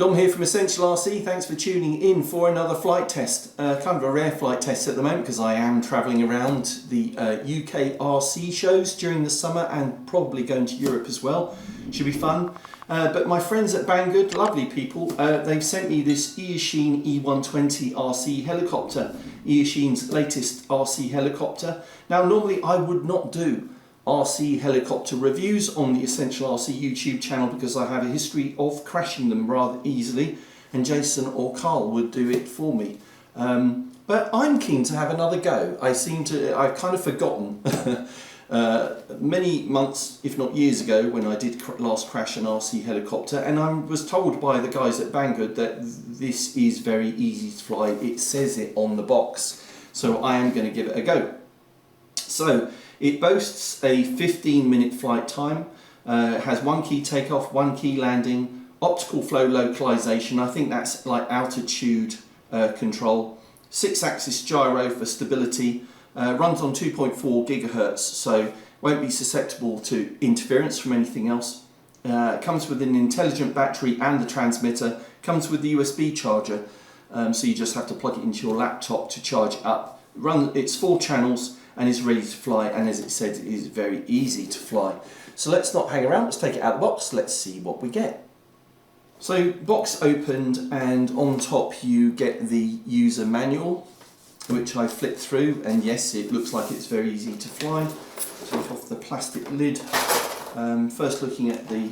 Dom here from Essential RC. Thanks for tuning in for another flight test. Kind of a rare flight test at the moment because I am travelling around the UK RC shows during the summer and probably going to Europe as well. Should be fun. But my friends at Banggood, lovely people, they've sent me this Eachine E120 RC helicopter. Eachine's latest RC helicopter. Now normally I would not do RC helicopter reviews on the Essential RC YouTube channel because I have a history of crashing them rather easily, and Jason or Carl would do it for me. But I'm keen to have another go. I've kind of forgotten many months, if not years ago, when I did last crash an RC helicopter, and I was told by the guys at Banggood that this is very easy to fly. It says it on the box, so I am going to give it a go. So it boasts a 15-minute flight time, has 1 key takeoff, 1 key landing, optical flow localization, I think that's like altitude control, 6-axis gyro for stability, runs on 2.4 gigahertz, so won't be susceptible to interference from anything else. Comes with an intelligent battery and the transmitter, comes with the USB charger, so you just have to plug it into your laptop to charge it up. It's 4 channels and is ready to fly, and as it said, it is very easy to fly. So let's not hang around, let's take it out of the box, let's see what we get. So box opened, and on top you get the user manual, which I flipped through, and yes, it looks like it's very easy to fly. Take off the plastic lid. First looking at the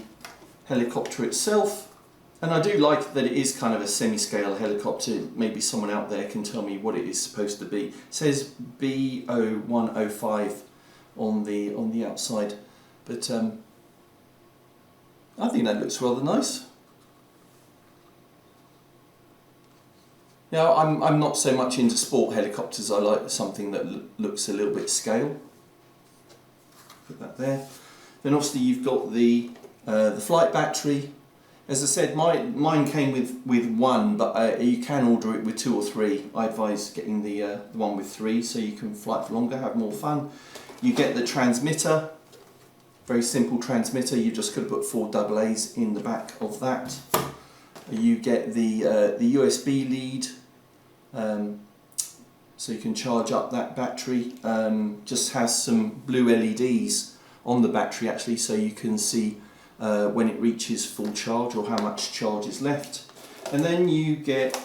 helicopter itself, and I do like that it is kind of a semi-scale helicopter. Maybe someone out there can tell me what it is supposed to be. It says B0105 on the outside, but I think that looks rather nice. Now I'm not so much into sport helicopters. I like something that looks a little bit scale. Put that there. Then obviously you've got the flight battery. As I said, mine came with 1, but you can order it with 2 or 3. I advise getting the one with 3 so you can fly for longer, have more fun. You get the transmitter, very simple transmitter. You've just got to put 4 AA's in the back of that. You get the USB lead, so you can charge up that battery. Just has some blue LEDs on the battery actually, so you can see when it reaches full charge or how much charge is left. And then you get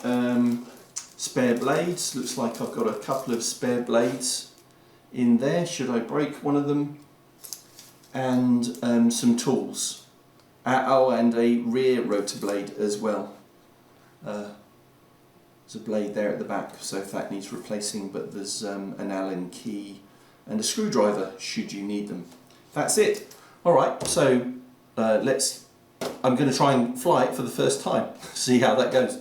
spare blades. Looks like I've got a couple of spare blades in there should I break one of them, and some tools. Oh, and a rear rotor blade as well. There's a blade there at the back, so if that needs replacing, but there's an Allen key and a screwdriver should you need them. That's it. Alright, so I'm going to try and fly it for the first time, see how that goes.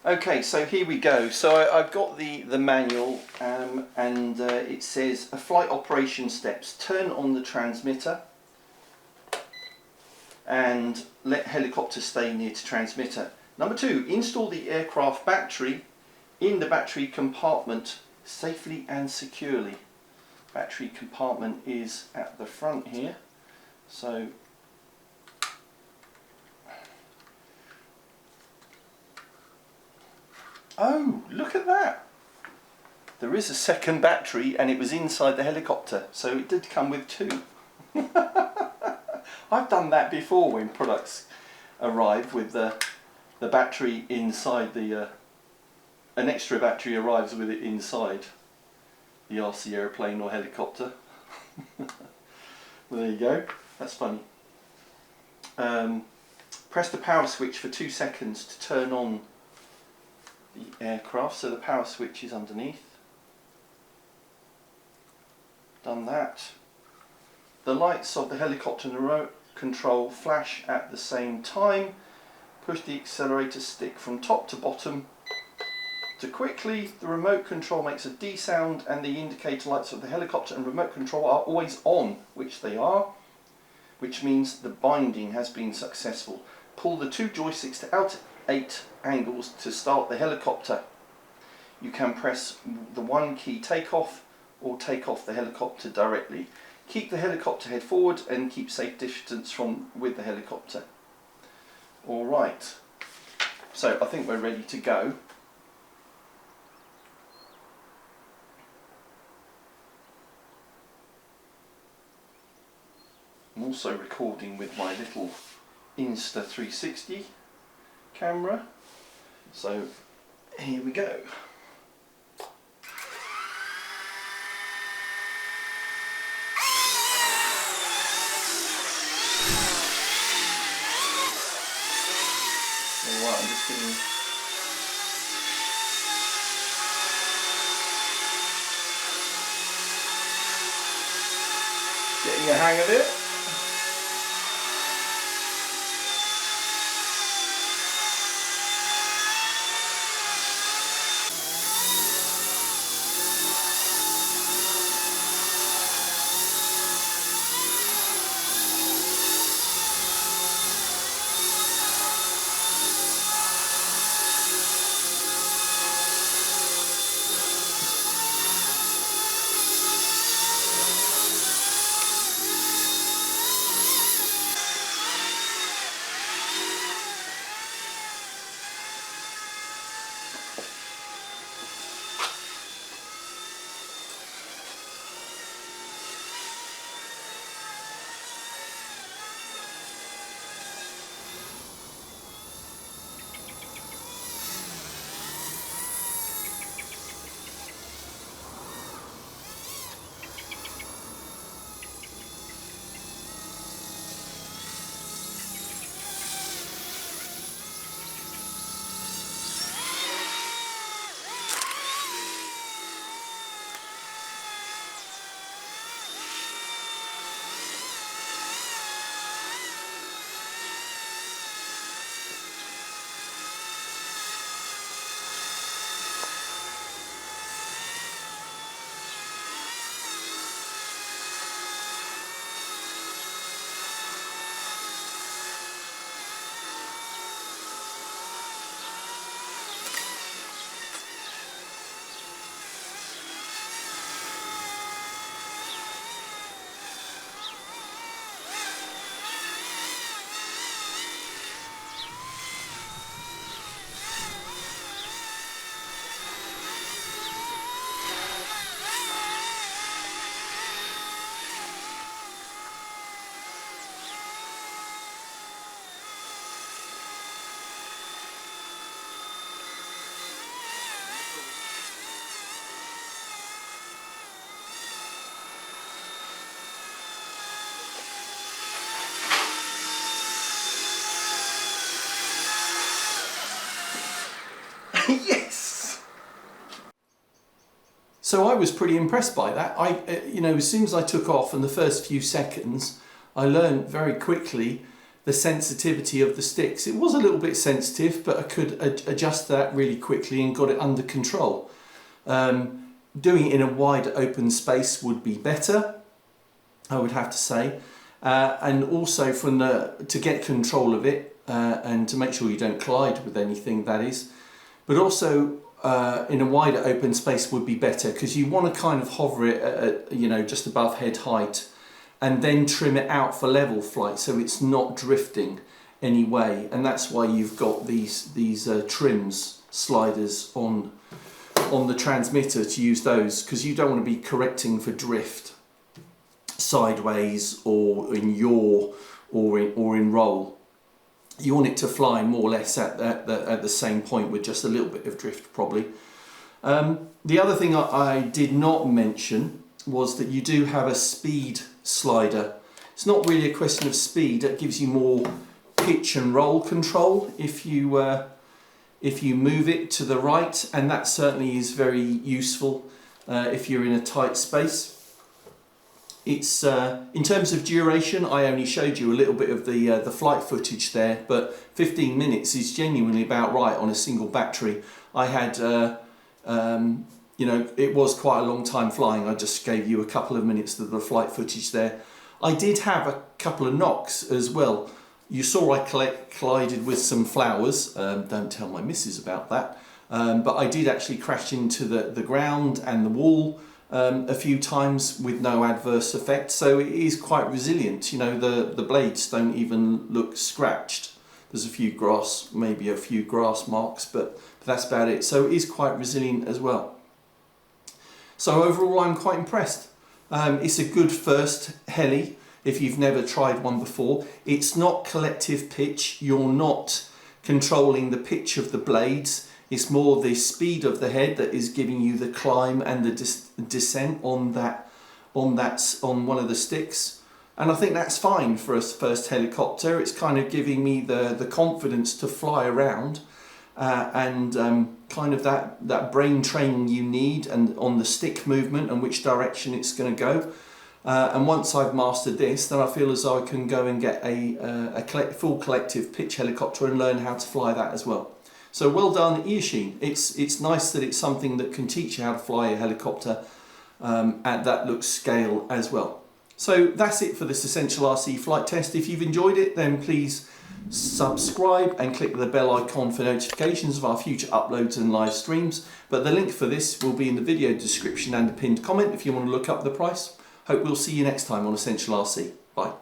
Okay, so here we go. So I've got the manual, and it says flight operation steps. Turn on the transmitter and let helicopter stay near to transmitter. Number 2, install the aircraft battery in the battery compartment safely and securely. Battery compartment is at the front here. So oh, look at that! There is a second battery and it was inside the helicopter, so it did come with 2. I've done that before when products arrive with the battery inside an extra battery arrives with it inside the RC aeroplane or helicopter. Well, there you go, that's funny. Press the power switch for 2 seconds to turn on the aircraft, so the power switch is underneath. Done that. The lights of the helicopter and remote control flash at the same time. Push the accelerator stick from top to bottom to quickly. The remote control makes a D sound and the indicator lights of the helicopter and remote control are always on, which they are, which means the binding has been successful. Pull the 2 joysticks to alternate angles to start the helicopter. You can press the 1 key takeoff or take off the helicopter directly. Keep the helicopter head forward and keep safe distance with the helicopter. Alright, so I think we're ready to go. I'm also recording with my little Insta360 camera, so here we go. Alright, I'm just getting a hang of it. Yes! So I was pretty impressed by that. As soon as I took off and the first few seconds, I learned very quickly the sensitivity of the sticks. It was a little bit sensitive, but I could adjust that really quickly and got it under control. Doing it in a wide open space would be better, I would have to say. And also to get control of it and to make sure you don't collide with anything, that is. But also in a wider open space would be better, because you want to kind of hover it at just above head height and then trim it out for level flight so it's not drifting anyway. And that's why you've got these trims sliders on the transmitter, to use those, because you don't want to be correcting for drift sideways or in yaw or in roll. You want it to fly more or less at the same point with just a little bit of drift probably. The other thing I did not mention was that you do have a speed slider. It's not really a question of speed, it gives you more pitch and roll control if you move it to the right, and that certainly is very useful if you're in a tight space. It's in terms of duration, I only showed you a little bit of the flight footage there, but 15 minutes is genuinely about right on a single battery. I had, it was quite a long time flying. I just gave you a couple of minutes of the flight footage there. I did have a couple of knocks as well. You saw I collided with some flowers. Don't tell my missus about that. But I did actually crash into the ground and the wall a few times with no adverse effect, so it is quite resilient. The blades don't even look scratched, There's a few grass, maybe a few grass marks, but that's about it. So it is quite resilient as well. So overall, I'm quite impressed. It's a good first heli if you've never tried one before. It's not collective pitch. You're not controlling the pitch of the blades. It's more the speed of the head that is giving you the climb and the descent on one of the sticks. And I think that's fine for a first helicopter. It's kind of giving me the confidence to fly around and kind of that brain training you need and on the stick movement and which direction it's going to go. And once I've mastered this, then I feel as though I can go and get a full collective pitch helicopter and learn how to fly that as well. So well done, Eachine. It's nice that it's something that can teach you how to fly a helicopter at that look scale as well. So that's it for this Essential RC flight test. If you've enjoyed it, then please subscribe and click the bell icon for notifications of our future uploads and live streams. But the link for this will be in the video description and a pinned comment if you want to look up the price. Hope we'll see you next time on Essential RC. Bye.